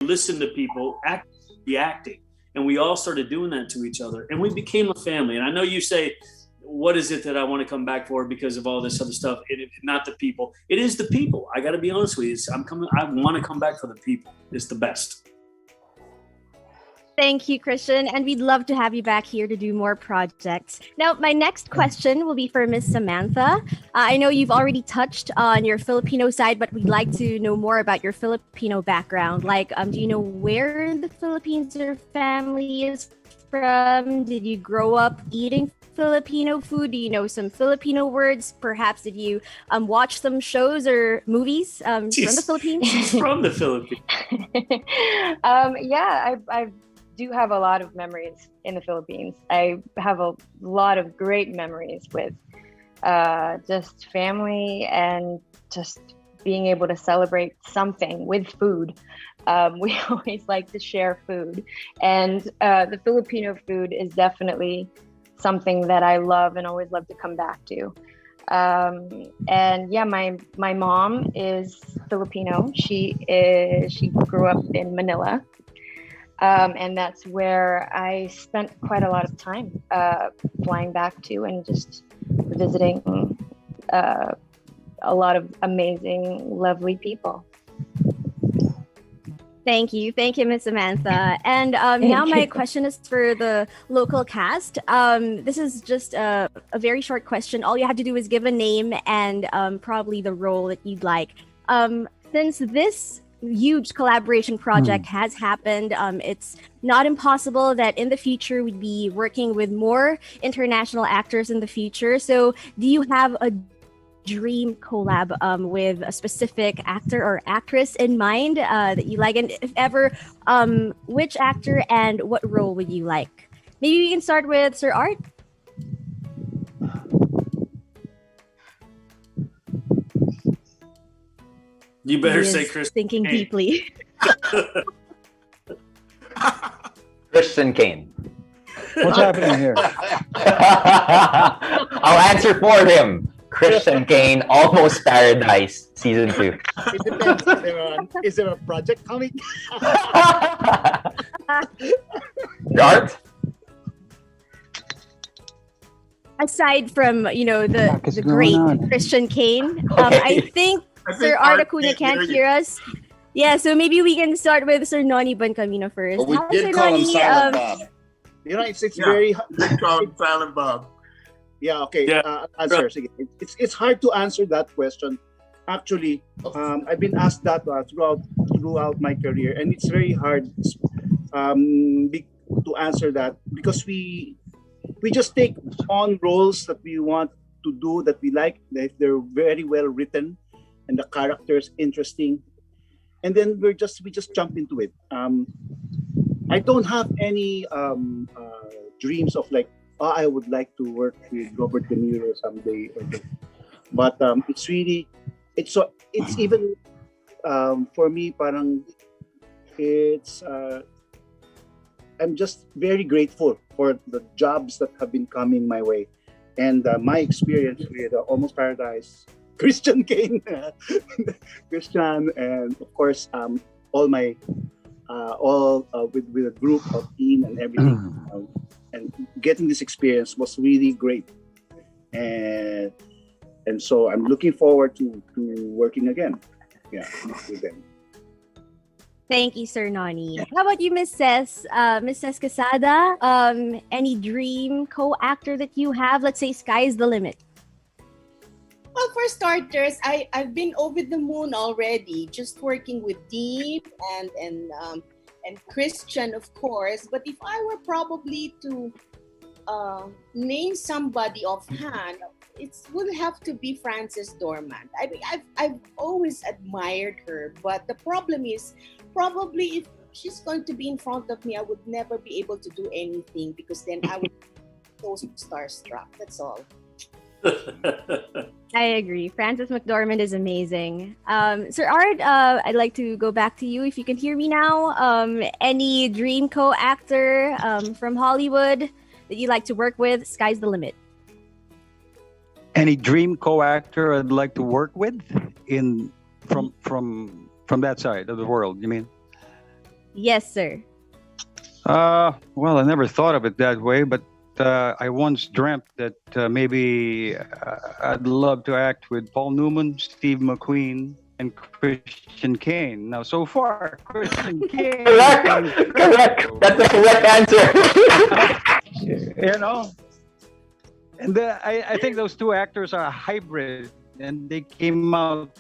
listen to people, act, reacting. And we all started doing that to each other. And we became a family. And I know you say, what is it that I want to come back for because of all this other stuff? Not the people. It is the people. I got to be honest with you. I want to come back for the people. It's the best. Thank you, Christian. And we'd love to have you back here to do more projects. Now, my next question will be for Miss Samantha. I know you've already touched on your Filipino side, but we'd like to know more about your Filipino background. Like, do you know where in the Philippines your family is from? Did you grow up eating Filipino food? Do you know some Filipino words? Perhaps did you watch some shows or movies from the Philippines? She's from the Philippines. Yeah, I do have a lot of memories in the Philippines. I have a lot of great memories with just family and just being able to celebrate something with food. We always like to share food, and the Filipino food is definitely something that I love and always love to come back to. And yeah, my mom is Filipino. She grew up in Manila. And that's where I spent quite a lot of time flying back to and just visiting a lot of amazing, lovely people. Thank you, Ms. Samantha. And now my question is for the local cast. This is just a very short question. All you have to do is give a name and probably the role that you'd like. Since this huge collaboration project has happened, it's not impossible that in the future we'd be working with more international actors in the future. So do you have a dream collab with a specific actor or actress in mind that you like? And if ever, which actor and what role would you like? Maybe we can start with Sir Art. You better say Christian. Thinking Kane. deeply. Christian Kane. What's happening here? I'll answer for him. Christian Kane, Almost Paradise, Season 2. It depends. Is there a project coming? Art? Aside from, the great Christian Kane, Okay. I think Sir Art Acuna can't hear us. Yeah, so maybe we can start with Sir Nonie Bancamino first. But we Hi, did Sir call him Nonie. Silent Bob. It's very They call him Silent Bob. yeah. Okay. Yeah. Answer. Sige. It's hard to answer that question. Actually, I've been asked that throughout my career, and it's very hard to answer that because we just take on roles that we want to do, that we like, that they're very well written and the characters interesting, and then we just jump into it. I don't have any dreams of like, I would like to work with Robert De Niro someday, but it's even for me, parang it's I'm just very grateful for the jobs that have been coming my way, and my experience with Almost Paradise, Christian Kane, Christian, and of course all my with a group of team and everything, and getting this experience was really great, and so I'm looking forward to working again, with them. Thank you, Sir Nonie. How about you, Miss Cez? Miss Cez Quesada, any dream co-actor that you have? Let's say sky's the limit. Well, for starters, I've been over the moon already, just working with Deep and Christian, of course. But if I were probably to name somebody offhand, it would have to be Frances Dormant. I mean, I've always admired her, but the problem is probably if she's going to be in front of me, I would never be able to do anything because then I would be so starstruck. That's all. I agree. Frances McDormand is amazing. Sir Art, I'd like to go back to you if you can hear me now. Any dream co-actor from Hollywood that you'd like to work with? Sky's the limit. Any dream co-actor I'd like to work with from that side of the world, you mean? Yes, sir. Well, I never thought of it that way, but I once dreamt that maybe I'd love to act with Paul Newman, Steve McQueen, and Christian Kane. Now, so far, Christian Kane. Correct. That's the correct answer. You know, and I think those two actors are a hybrid, and they came out.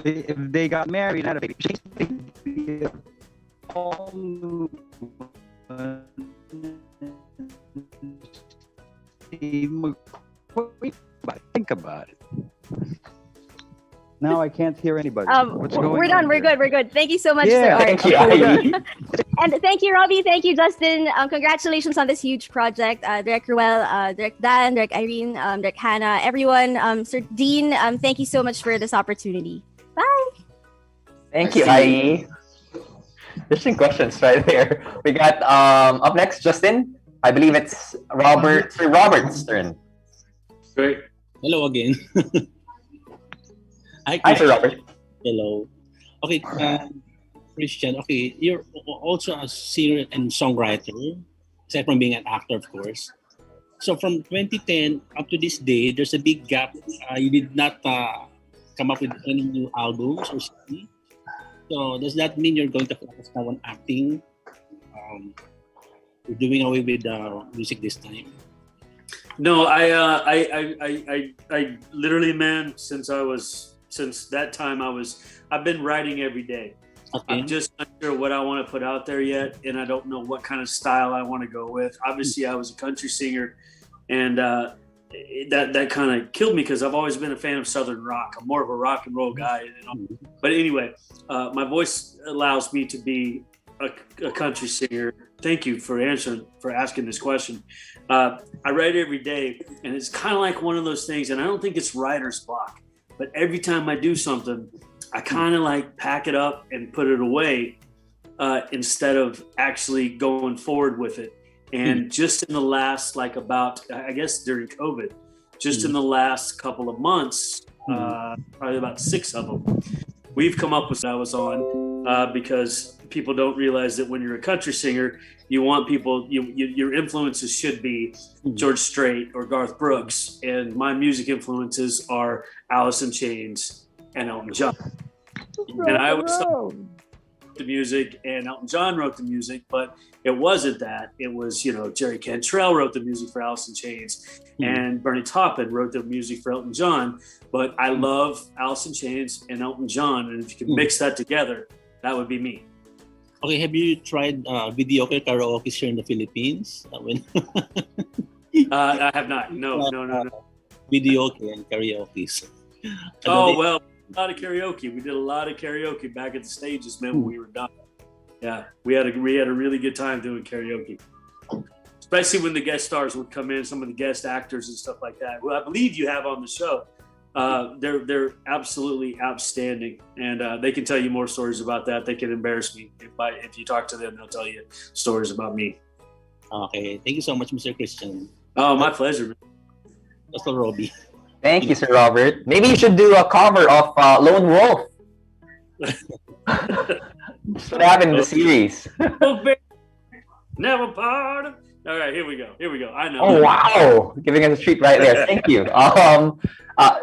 If they got married and had a baby, Paul Newman, Steve McQueen. Think about it. Now I can't hear anybody. What's going on? We're done. We're good. We're good. Thank you so much, Yeah, sir. Thank you, Ivy. And thank you, Robbie. Thank you, Justin. Congratulations on this huge project. Direct Ruel, Direct Dan, Direct Irene, Direct Hannah, everyone. Sir Dean, thank you so much for this opportunity. Bye. Thank you, Ivy. Interesting questions right there. We got up next, Justin. I believe it's Sir Robert's turn. Great. Hello again. Hi, Sir Robert. Hello. Okay, Christian. Okay, you're also a singer and songwriter, aside from being an actor, of course. So from 2010 up to this day, there's a big gap. You did not come up with any new albums or CD. So does that mean you're going to focus now on acting? You're doing away with music this time? No, I literally, man, since that time I've been writing every day. Okay. I'm just not sure what I want to put out there yet, and I don't know what kind of style I want to go with. Obviously, I was a country singer, and that kind of killed me because I've always been a fan of Southern rock. I'm more of a rock and roll guy, you know? But anyway, my voice allows me to be a country singer. Thank you for asking this question. I write every day, and it's kind of like one of those things, and I don't think it's writer's block, but every time I do something, I kind of like pack it up and put it away instead of actually going forward with it. And just in the last, I guess during COVID, just in the last couple of months, probably about 6 of them, we've come up with what I was on because people don't realize that when you're a country singer, you want people, your influences should be George Strait or Garth Brooks. And my music influences are Alice in Chains and Elton John. And I always thought the music and Elton John wrote the music, but it wasn't that. It was, Jerry Cantrell wrote the music for Alice in Chains and Bernie Taupin wrote the music for Elton John. But I love Alice in Chains and Elton John. And if you can mix that together, that would be me. Okay, have you tried video karaoke here in the Philippines? I have not. No. Video and karaoke. Oh, well, a lot of karaoke. We did a lot of karaoke back at the stages, man, when we were done. Yeah, we had a really good time doing karaoke. Especially when the guest stars would come in, some of the guest actors and stuff like that, who I believe you have on the show. They're absolutely outstanding, and they can tell you more stories about that. They can embarrass me if you talk to them. They'll tell you stories about me. Okay, thank you so much, Mr. Christian. Oh, my pleasure. That's all, Robbie. Thank you, Sir Robert. Maybe you should do a cover of Lone Wolf. Should have in the series. Never part of. All right, here we go. I know. Oh wow, giving us a treat right there. Thank you.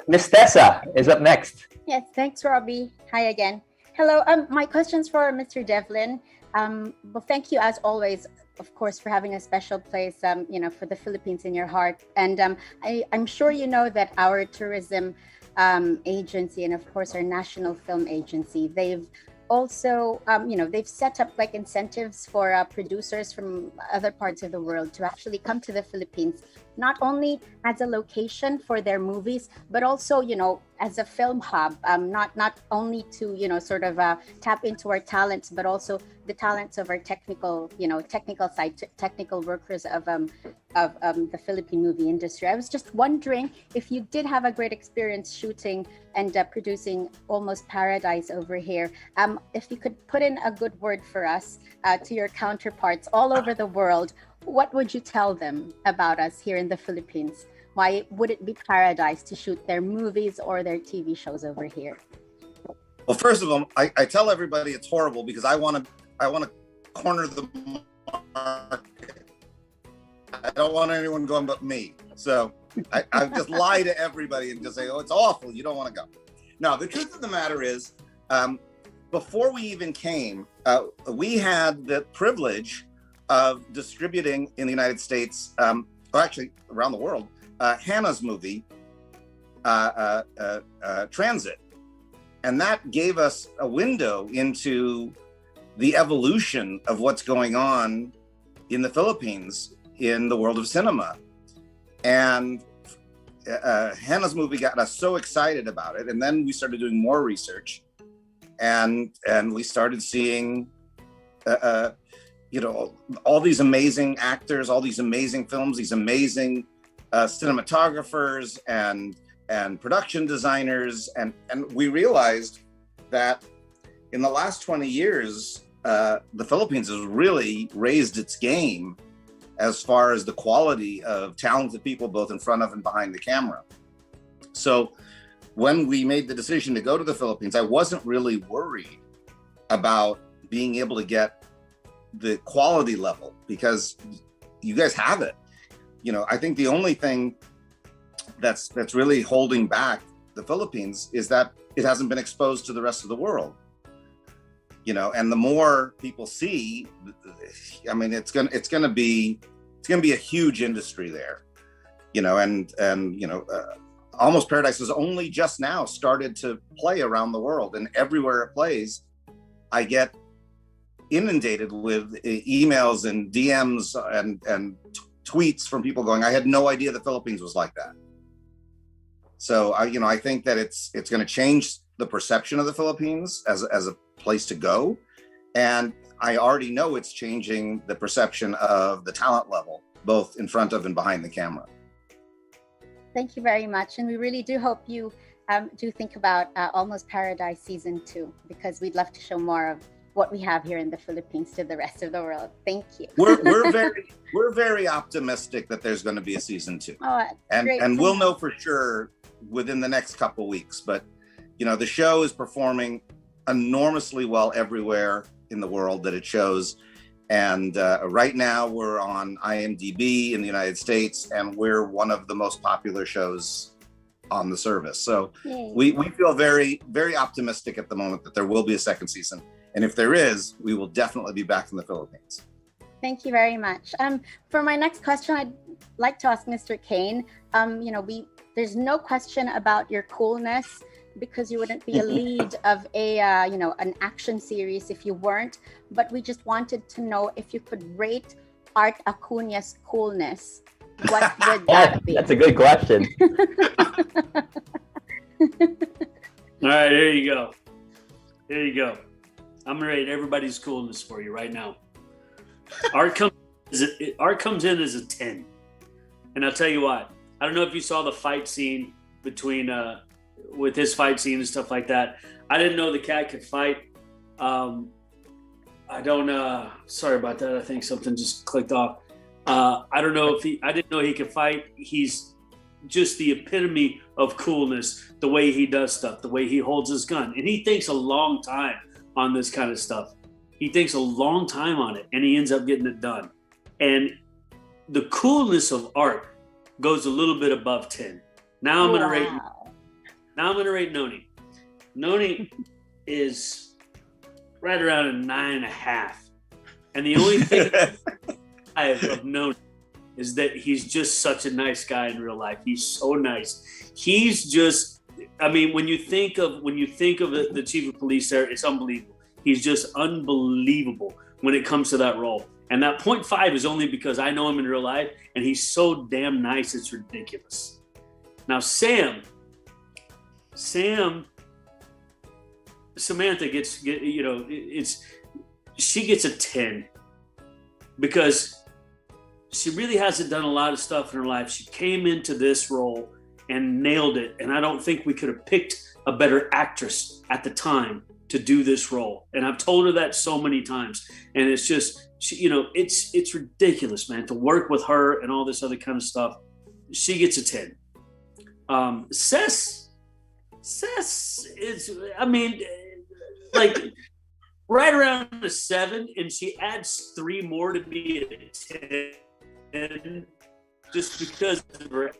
Miss Tessa is up next. Yes, thanks, Robbie. Hi again. Hello. My question's for Mr. Devlin. Well, thank you as always, of course, for having a special place, for the Philippines in your heart. And I'm sure you know that our tourism agency and, of course, our National Film Agency, they've also, they've set up like incentives for producers from other parts of the world to actually come to the Philippines, not only as a location for their movies, but also, as a film hub, not only to, tap into our talents, but also the talents of our technical side, technical workers of the Philippine movie industry. I was just wondering if you did have a great experience shooting and producing Almost Paradise over here. If you could put in a good word for us to your counterparts all over the world, what would you tell them about us here in the Philippines? Why would it be paradise to shoot their movies or their TV shows over here? Well, first of all, I tell everybody it's horrible because I want want to corner the market. I don't want anyone going but me. So I just lie to everybody and just say, oh, it's awful. You don't want to go. No, the truth of the matter is, before we even came, we had the privilege of distributing in the United States, well, actually around the world, Hannah's movie, Transit. And that gave us a window into the evolution of what's going on in the Philippines in the world of cinema. And Hannah's movie got us so excited about it. And then we started doing more research, and we started seeing, all these amazing actors, all these amazing films, these amazing cinematographers and production designers. And we realized that in the last 20 years, the Philippines has really raised its game as far as the quality of talented people, both in front of and behind the camera. So when we made the decision to go to the Philippines, I wasn't really worried about being able to get the quality level, because you guys have it. I think the only thing that's really holding back the Philippines is that it hasn't been exposed to the rest of the world. And the more people see, I mean, it's gonna be a huge industry there. Almost Paradise has only just now started to play around the world, and everywhere it plays, I get inundated with emails and DMs and tweets from people going, I had no idea the Philippines was like that. So I think that it's going to change the perception of the Philippines as a place to go. And I already know it's changing the perception of the talent level, both in front of and behind the camera. Thank you very much. And we really do hope you do think about Almost Paradise Season 2, because we'd love to show more of what we have here in the Philippines to the rest of the world. Thank you. We're very optimistic that there's going to be a Season 2. Oh, and we'll know for sure within the next couple weeks. But the show is performing enormously well everywhere in the world that it shows. And right now we're on IMDb in the United States, and we're one of the most popular shows on the service. So we feel very, very optimistic at the moment that there will be a second season. And if there is, we will definitely be back in the Philippines. Thank you very much. For my next question, I'd like to ask Mr. Kane. There's no question about your coolness, because you wouldn't be a lead of an action series if you weren't. But we just wanted to know if you could rate Art Acuña's coolness. What would that be? That's a good question. All right, here you go. I'm gonna rate everybody's coolness for you right now. Art comes in as a 10, and I'll tell you what. I don't know if you saw the fight scene between with his fight scene and stuff like that. I didn't know the cat could fight. Sorry about that. I think something just clicked off. I didn't know he could fight. He's just the epitome of coolness, the way he does stuff, the way he holds his gun. And he takes a long time on this kind of stuff. He takes a long time on it, and he ends up getting it done. And the coolness of Art goes a little bit above 10. Now I'm going to rate Nonie. Nonie is right around a 9.5. And the only thing I have of Nonie is that he's just such a nice guy in real life. He's so nice. He's just, when you think of the chief of police there, it's unbelievable. He's just unbelievable when it comes to that role. And that 0.5 is only because I know him in real life, and he's so damn nice, it's ridiculous. Now, Samantha she gets a 10 because she really hasn't done a lot of stuff in her life. She came into this role and nailed it. And I don't think we could have picked a better actress at the time to do this role. And I've told her that so many times. And it's just, it's ridiculous, man, to work with her and all this other kind of stuff. She gets a 10. Cess is, right around a 7, and she adds 3 more to be a 10, just because of her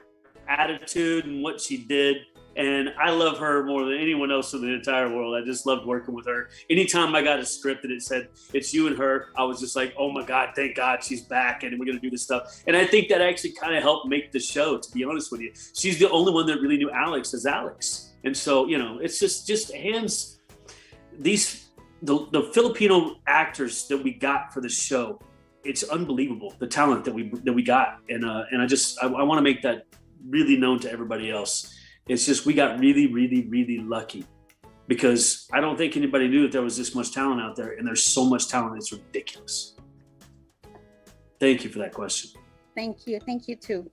attitude and what she did. And I love her more than anyone else in the entire world. I just loved working with her. Anytime I got a script and it said, it's you and her, I was just like, oh my God, thank God she's back and we're going to do this stuff. And I think that actually kind of helped make the show, to be honest with you. She's the only one that really knew Alex as Alex. And so, you know, it's just hands, the Filipino actors that we got for the show, it's unbelievable, the talent that we got. And I want to make that really known to everybody else. It's just, we got really, really, really lucky, because I don't think anybody knew that there was this much talent out there, and there's so much talent, it's ridiculous. Thank you for that question. Thank you. Thank you too.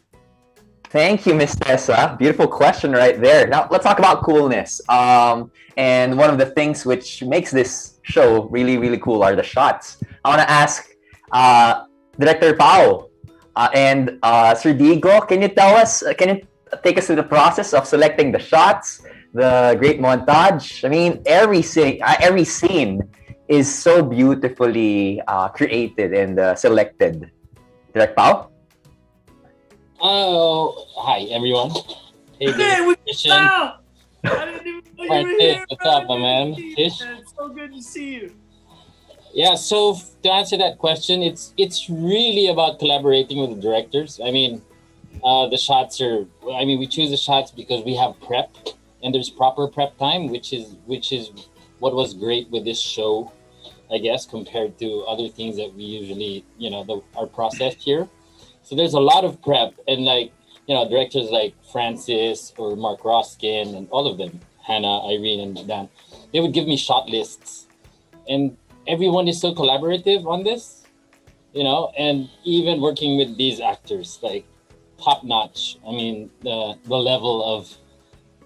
Thank you, Miss Tessa. Beautiful question right there. Now let's talk about coolness. And one of the things which makes this show really, really cool are the shots. I want to ask Director Pao and Sir Diego, can you take us through the process of selecting the shots, the great montage? I mean, every scene is so beautifully created and selected. Direct Pao? Oh, hi everyone. Hey, we Christian. I didn't even know you were here. What's up, my man? It's so good to see you. Yeah, so to answer that question, it's really about collaborating with the directors. I mean, the shots are, we choose the shots because we have prep, and there's proper prep time, which is what was great with this show, I guess, compared to other things that we usually, are processed here. So there's a lot of prep, and directors like Francis or Mark Roskin and all of them, Hannah, Irene, and Dan, they would give me shot lists, and everyone is so collaborative on this, and even working with these actors, like, top notch. I mean, the level of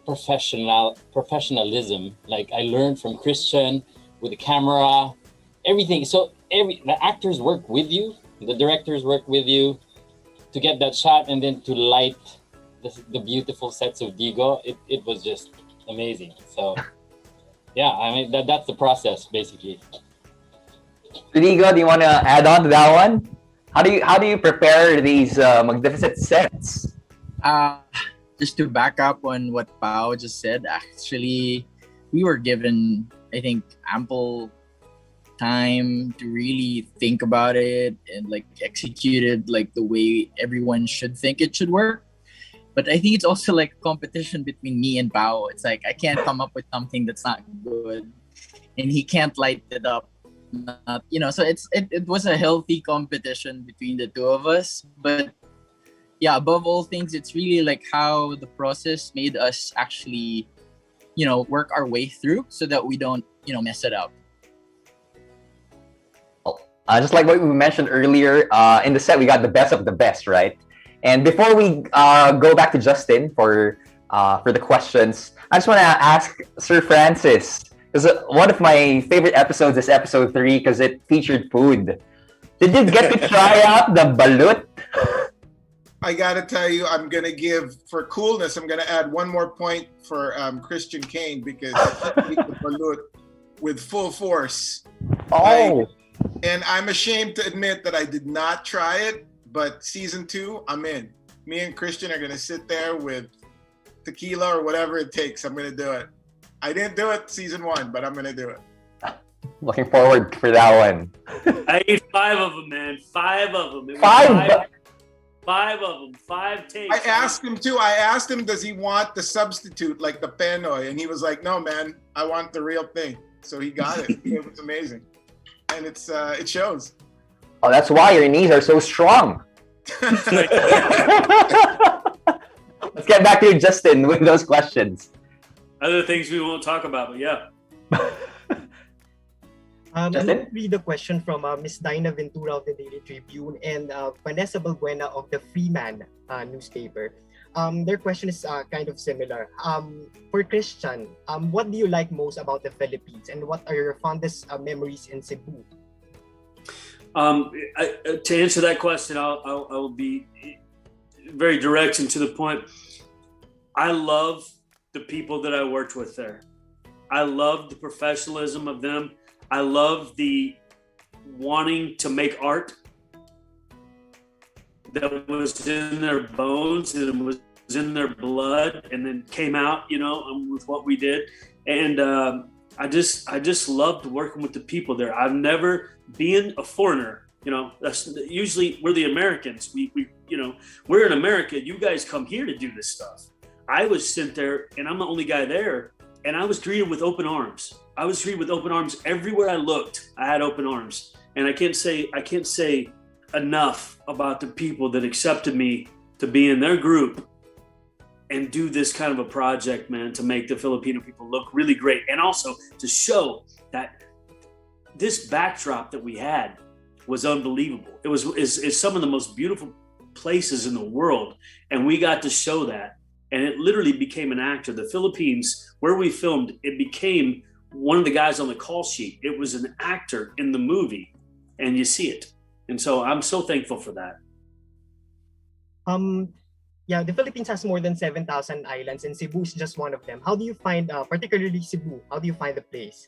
professionalism, like I learned from Christian with the camera, everything. So the actors work with you, the directors work with you to get that shot, and then to light the beautiful sets of Diego. It was just amazing. So yeah, that's the process basically. Diego, do you want to add on to that one? How do you prepare these magnificent sets? Just to back up on what Pao just said, actually, we were given, I think, ample time to really think about it and execute it the way everyone should think it should work. But I think it's also like a competition between me and Pao. It's like I can't come up with something that's not good, and he can't light it up. So it was a healthy competition between the two of us. But yeah, above all things, it's really how the process made us actually, work our way through so that we don't, mess it up. Just like what we mentioned earlier, in the set we got the best of the best, right? And before we go back to Justin for the questions, I just want to ask Sir Francis. Because one of my favorite episodes is episode 3 because it featured food. Did you get to try out the balut? I gotta tell you, I'm gonna give, for coolness, I'm gonna add one more point for Christian Kane, because he ate the balut with full force. Oh. And I'm ashamed to admit that I did not try it, but season 2, I'm in. Me and Christian are gonna sit there with tequila or whatever it takes. I'm gonna do it. I didn't do it season 1, but I'm gonna do it. Looking forward for that one. I ate 5 of them, man. 5 of them. It was 5 of them. 5 takes. I asked him too. I asked him, does he want the substitute, like the Penoy? And he was like, no, man, I want the real thing. So he got it. It was amazing. And it shows. Oh, that's why your knees are so strong. Let's get back to you, Justin, with those questions. Other things we won't talk about, but yeah. Let me read the question from Miss Dinah Ventura of the Daily Tribune and Vanessa Balbuena of the Freeman newspaper. Their question is kind of similar. For Christian, what do you like most about the Philippines, and what are your fondest memories in Cebu? To answer that question, I'll be very direct and to the point. I love the people that I worked with there. I love the professionalism of them. I love the wanting to make art that was in their bones and was in their blood, and then came out, with what we did. And I just loved working with the people there. I've never been a foreigner. That's usually we're the Americans. We're in America. You guys come here to do this stuff. I was sent there, and I'm the only guy there, and I was greeted with open arms. I was greeted with open arms everywhere I looked. I had open arms, and I can't say enough about the people that accepted me to be in their group and do this kind of a project, man, to make the Filipino people look really great, and also to show that this backdrop that we had was unbelievable. It is some of the most beautiful places in the world, and we got to show that. And it literally became an actor. The Philippines, where we filmed, it became one of the guys on the call sheet. It was an actor in the movie, and you see it. And so I'm so thankful for that. The Philippines has more than 7,000 islands, and Cebu is just one of them. How do you find, particularly Cebu, how do you find the place?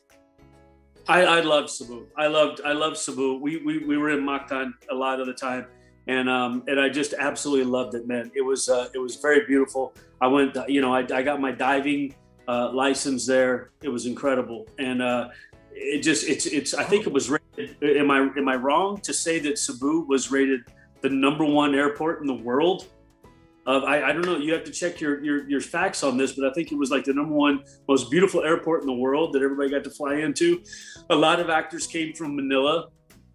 I love Cebu. I love Cebu. We were in Mactan a lot of the time. And I just absolutely loved it, man. It was very beautiful. I went, I got my diving license there. It was incredible, and it's. I think it was rated. Am I wrong to say that Cebu was rated the #1 airport in the world? I don't know. You have to check your facts on this, but I think it was like the #1 most beautiful airport in the world that everybody got to fly into. A lot of actors came from Manila,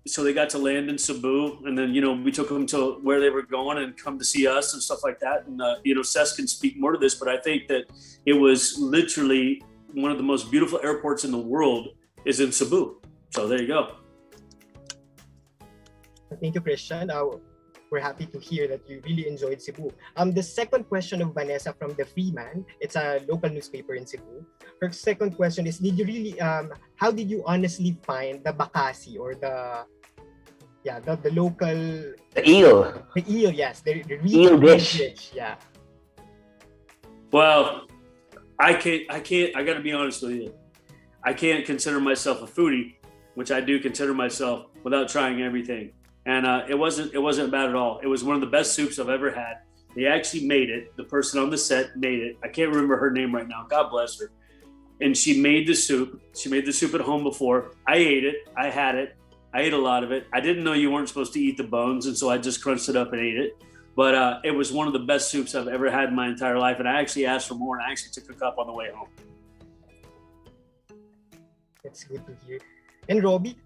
so they got to land in Cebu, and then we took them to where they were going and come to see us and stuff like that. And Seth can speak more to this, but I think that it was literally one of the most beautiful airports in the world is in Cebu. So there you go. Thank you, Christian. We're happy to hear that you really enjoyed Cebu. The second question of Vanessa from the Freeman, it's a local newspaper in Cebu. Her second question is, did you really, how did you honestly find the bakasi or the local... The eel. The eel, yes. The eel dish. Yeah. Well, I gotta be honest with you. I can't consider myself a foodie, which I do consider myself, without trying everything. And it wasn't bad at all. It was one of the best soups I've ever had. They actually made it. The person on the set made it. I can't remember her name right now. God bless her. And she made the soup. She made the soup at home before. I ate it. I had it. I ate a lot of it. I didn't know you weren't supposed to eat the bones, and so I just crunched it up and ate it. But it was one of the best soups I've ever had in my entire life. And I actually asked for more, and I actually took a cup on the way home. That's good to hear. And Robbie,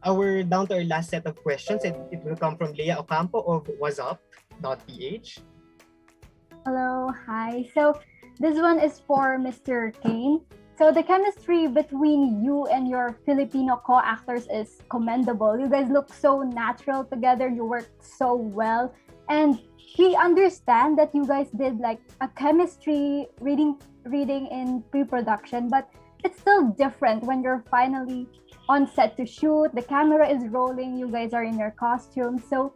down to our last set of questions, and it will come from Leah Ocampo of whatsup.ph. Hello, hi. So this one is for Mr. Kane. So the chemistry between you and your Filipino co-actors is commendable. You guys look so natural together. You work so well. And we understand that you guys did like a chemistry reading in pre-production, but it's still different when you're finally on set to shoot. The camera is rolling. You guys are in your costumes. So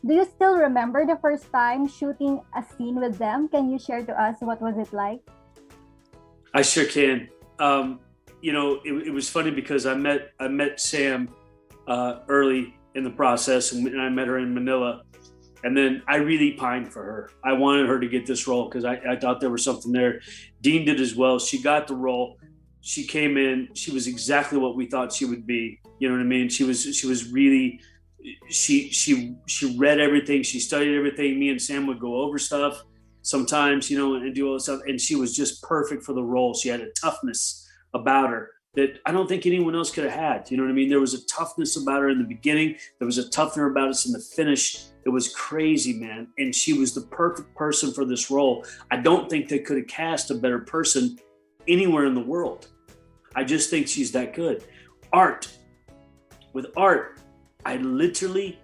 do you still remember the first time shooting a scene with them? Can you share to us what was it like? I sure can. It was funny because I met Sam early in the process, and I met her in Manila. And then I really pined for her. I wanted her to get this role because I thought there was something there. Dean did as well. She got the role. She came in. She was exactly what we thought she would be. You know what I mean? She was really. She read everything. She studied everything. Me and Sam would go over stuff sometimes, and do all this stuff. And she was just perfect for the role. She had a toughness about her that I don't think anyone else could have had. You know what I mean? There was a toughness about her in the beginning. There was a toughness about us in the finish. It was crazy, man. And she was the perfect person for this role. I don't think they could have cast a better person anywhere in the world. I just think she's that good. With Art, I literally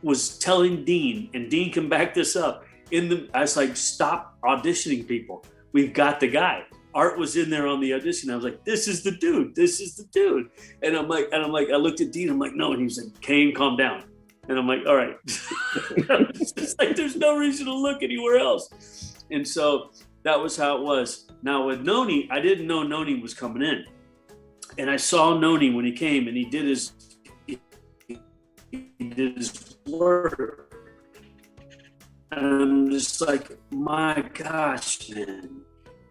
was telling Dean, and Dean can back this up. I was like, stop auditioning people. We've got the guy. Art was in there on the audition. I was like, this is the dude. This is the dude. And I'm like, I looked at Dean. I'm like, no. And he was like, Kane, calm down. And I'm like, all right. It's like there's no reason to look anywhere else. And so that was how it was. Now with Nonie, I didn't know Nonie was coming in. And I saw Nonie when he came and he did his work. And I'm just like, my gosh, man,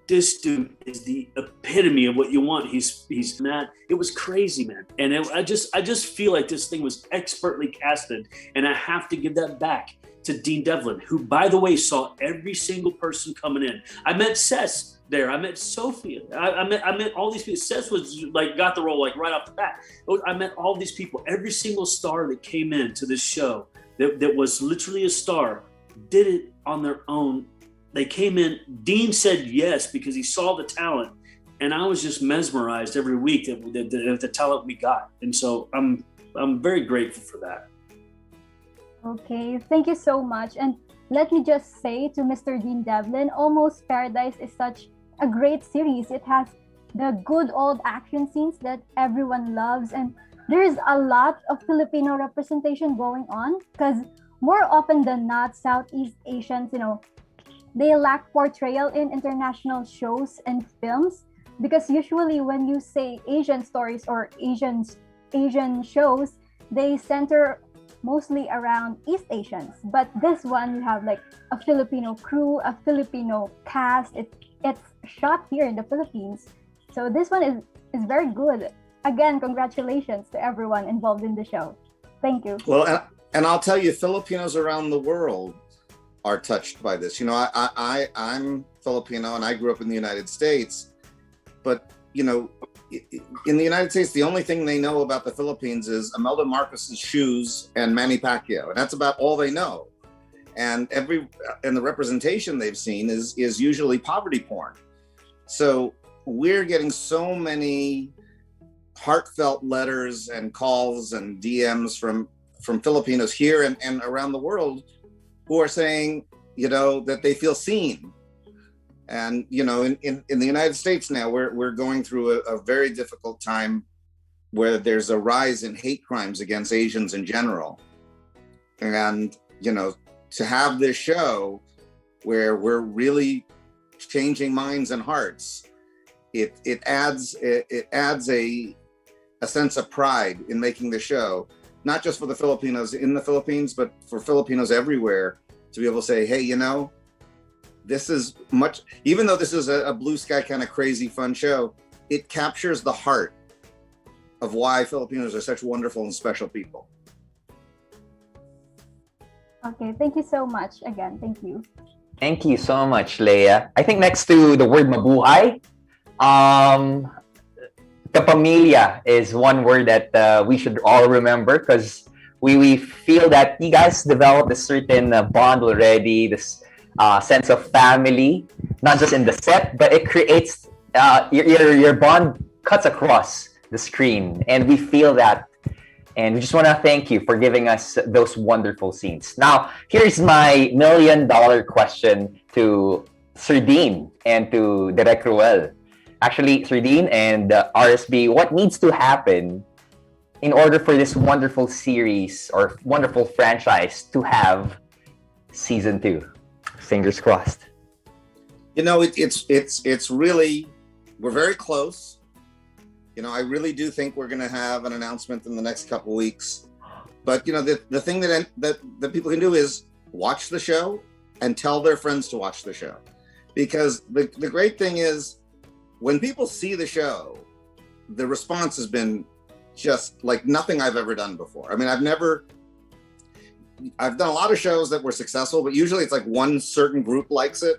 this dude is the epitome of what you want. He's mad. It was crazy, man. And I just feel like this thing was expertly casted. And I have to give that back to Dean Devlin, who, by the way, saw every single person coming in. I met Sess there. I met Sophia. I met all these people. Sess was like, got the role like right off the bat. I met all these people. Every single star that came in to this show that was literally a star did it on their own. They came in. Dean said yes because he saw the talent, and I was just mesmerized every week at the talent we got. And so I'm very grateful for that. Okay, thank you so much. And let me just say to Mr. Dean Devlin, Almost Paradise is such a great series. It has the good old action scenes that everyone loves, and there's a lot of Filipino representation going on because more often than not, Southeast Asians, they lack portrayal in international shows and films, because usually when you say Asian stories or Asian shows, they center mostly around East Asians. But this one, you have like a Filipino crew, a Filipino cast. It's shot here in the Philippines. So this one is very good. Again, congratulations to everyone involved in the show. Thank you. Well, and I'll tell you, Filipinos around the world are touched by this. I'm Filipino and I grew up in the United States, but in the United States, the only thing they know about the Philippines is Imelda Marcos's shoes and Manny Pacquiao, and that's about all they know. And the representation they've seen is usually poverty porn. So we're getting so many heartfelt letters and calls and DMs from Filipinos here and around the world who are saying, that they feel seen. And, in the United States now, we're going through a very difficult time where there's a rise in hate crimes against Asians in general. And, to have this show where we're really changing minds and hearts, it adds a sense of pride in making the show, not just for the Filipinos in the Philippines, but for Filipinos everywhere, to be able to say, hey, this is much, even though this is a blue sky kind of crazy fun show, it captures the heart of why Filipinos are such wonderful and special people. Okay, thank you so much again. Thank you. Thank you so much, Leia. I think next to the word mabuhay, kapamilya is one word that we should all remember, because we feel that you guys developed a certain bond already, this sense of family, not just in the set, but it creates, your bond cuts across the screen, and we feel that. And we just want to thank you for giving us those wonderful scenes. Now, here's my $1 million question to Sir Dean and to Direk Ruel. Actually, Sir Dean and RSB, what needs to happen in order for this wonderful series or wonderful franchise to have season 2? Fingers crossed. It's really, we're very close. I really do think we're going to have an announcement in the next couple weeks. But the thing that people can do is watch the show and tell their friends to watch the show, because the great thing is when people see the show, the response has been just like nothing I've ever done before. I mean, I've done a lot of shows that were successful, but usually it's like one certain group likes it.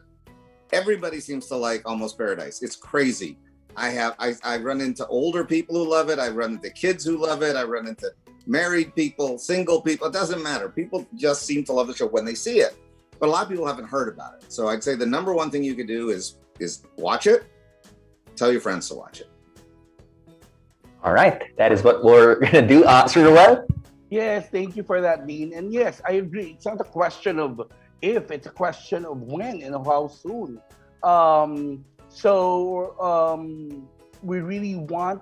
Everybody seems to like Almost Paradise. It's crazy. I run into older people who love it. I run into kids who love it. I run into married people, single people. It doesn't matter. People just seem to love the show when they see it. But a lot of people haven't heard about it. So I'd say the number one thing you could do is watch it. Tell your friends to watch it. All right. That is what we're going to do. Sir Ruel? Yes, thank you for that, Dean. And yes, I agree. It's not a question of if, it's a question of when and how soon. So we really want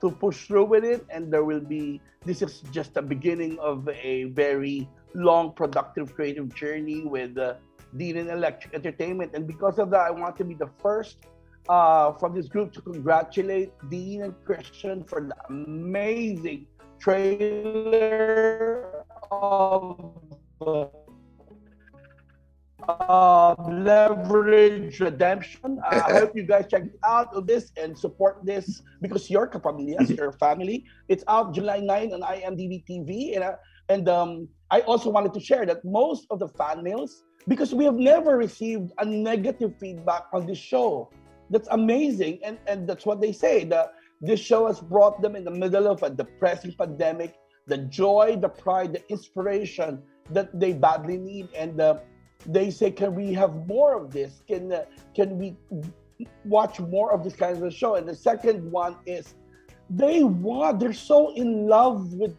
to push through with it, and this is just the beginning of a very long, productive, creative journey with Dean and Electric Entertainment. And because of that, I want to be the first from this group to congratulate Dean and Christian for the amazing trailer of Leverage Redemption. I hope you guys check out of this and support this because your kapamilya, your family. It's out July 9 on IMDb TV. And I also wanted to share that most of the fan mails, because we have never received a negative feedback on this show. That's amazing. And that's what they say. This show has brought them in the middle of a depressing pandemic, the joy, the pride, the inspiration that they badly need. And they say, can we have more of this? Can we watch more of this kind of a show? And the second one is they're so in love with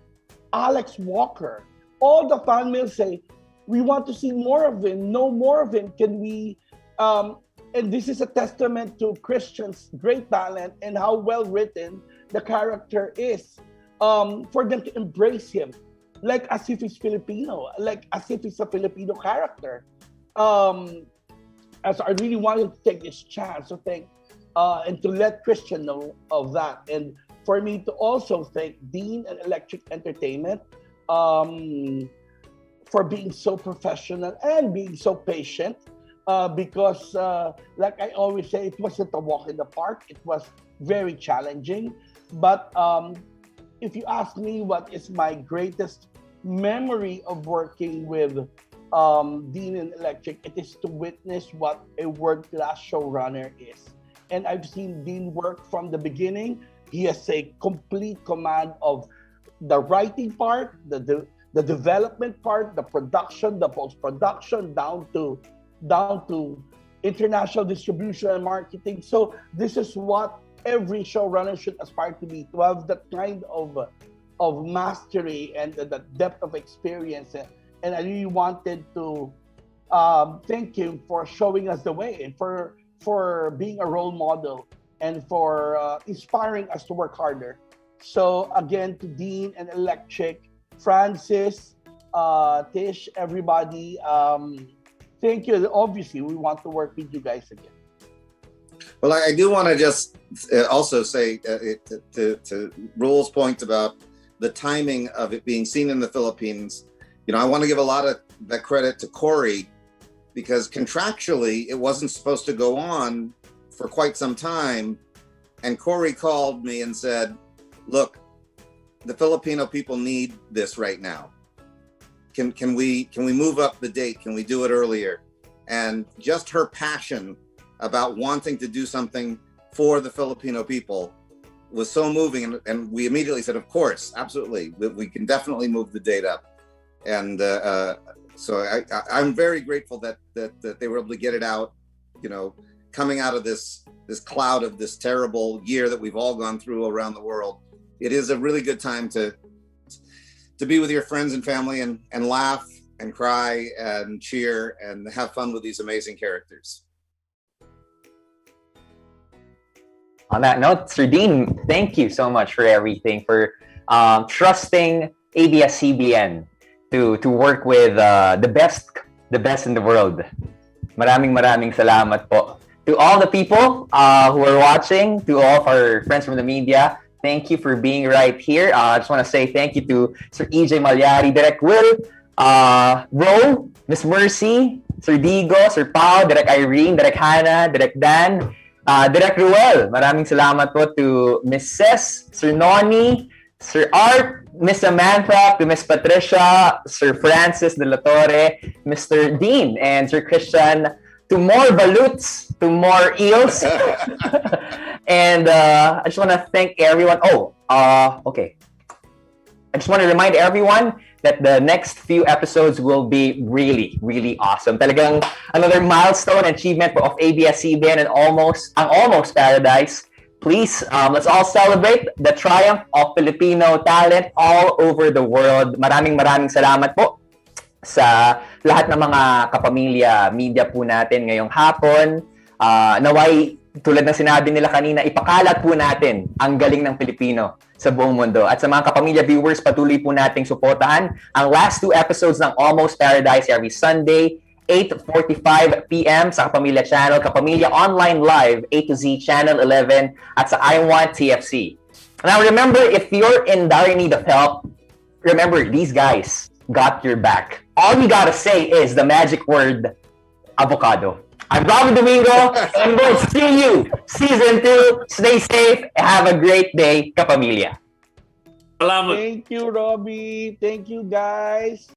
Alex Walker. All the fan mail say, we want to see more of him, know more of him. Can we, and this is a testament to Christian's great talent and how well written the character is, for them to embrace him, like as if he's Filipino, like as if he's a Filipino character. As I really wanted to take this chance to thank and to let Christian know of that, and for me to also thank Dean and Electric Entertainment for being so professional and being so patient. Because like I always say, it wasn't a walk in the park. It was very challenging. But if you ask me what is my greatest memory of working with Dean and Electric, it is to witness what a world-class showrunner is. And I've seen Dean work from the beginning. He has a complete command of the writing part, the development part, the production, the post-production, down to international distribution and marketing. So this is what every showrunner should aspire to be, to have that kind of mastery and the depth of experience. And I really wanted to thank him for showing us the way and for being a role model and for inspiring us to work harder. So again, to Dean and Electric, Francis, Tish, everybody, thank you. Obviously, we want to work with you guys again. Well, I do want to just also say to Roel's point about the timing of it being seen in the Philippines. You know, I want to give a lot of that credit to Corey, because contractually it wasn't supposed to go on for quite some time. And Corey called me and said, look, the Filipino people need this right now. Can we move up the date? Can we do it earlier? And just her passion about wanting to do something for the Filipino people was so moving. And we immediately said, of course, absolutely. We can definitely move the date up. And so I'm very grateful that they were able to get it out, you know, coming out of this cloud of this terrible year that we've all gone through around the world. It is a really good time to be with your friends and family and laugh and cry and cheer and have fun with these amazing characters. On that note, Sir Dean, thank you so much for everything, for trusting ABS-CBN to work with the best in the world. Maraming salamat po. To all the people who are watching, to all of our friends from the media, thank you for being right here. I just want to say thank you to Sir EJ Malyari, Direk Will, Ro, Miss Mercy, Sir Digo, Sir Pao, Direk Irene, Direk Hannah, Direk Dan, Direk Ruel. Maraming salamat po to Miss Ses, Sir Nonie, Sir Art, Miss Samantha, to Miss Patricia, Sir Francis de la Torre, Mr. Dean, and Sir Christian, to more balutes, to more eels. And I just want to thank everyone. Okay. I just want to remind everyone that the next few episodes will be really, really awesome. Talagang another milestone achievement of ABS-CBN and Almost Paradise. Please, let's all celebrate the triumph of Filipino talent all over the world. Maraming salamat po sa lahat ng mga kapamilya, media po natin ngayong hapon. Naway, tulad ng sinabi nila kanina, ipakalat po natin ang galing ng Pilipino sa buong mundo. At sa mga kapamilya viewers, patuloy po nating suportahan ang last 2 episodes ng Almost Paradise every Sunday, 8:45 p.m. sa Kapamilya Channel, Kapamilya Online Live, A to Z Channel 11, at sa I Want TFC. Now, remember, if you're in dire need of help, remember, these guys got your back. All you gotta say is the magic word, avocado. I'm Robin Domingo, and we'll see you Season 2. Stay safe. Have a great day, Kapamilya. Salamat. Thank you, Robbie. Thank you, guys.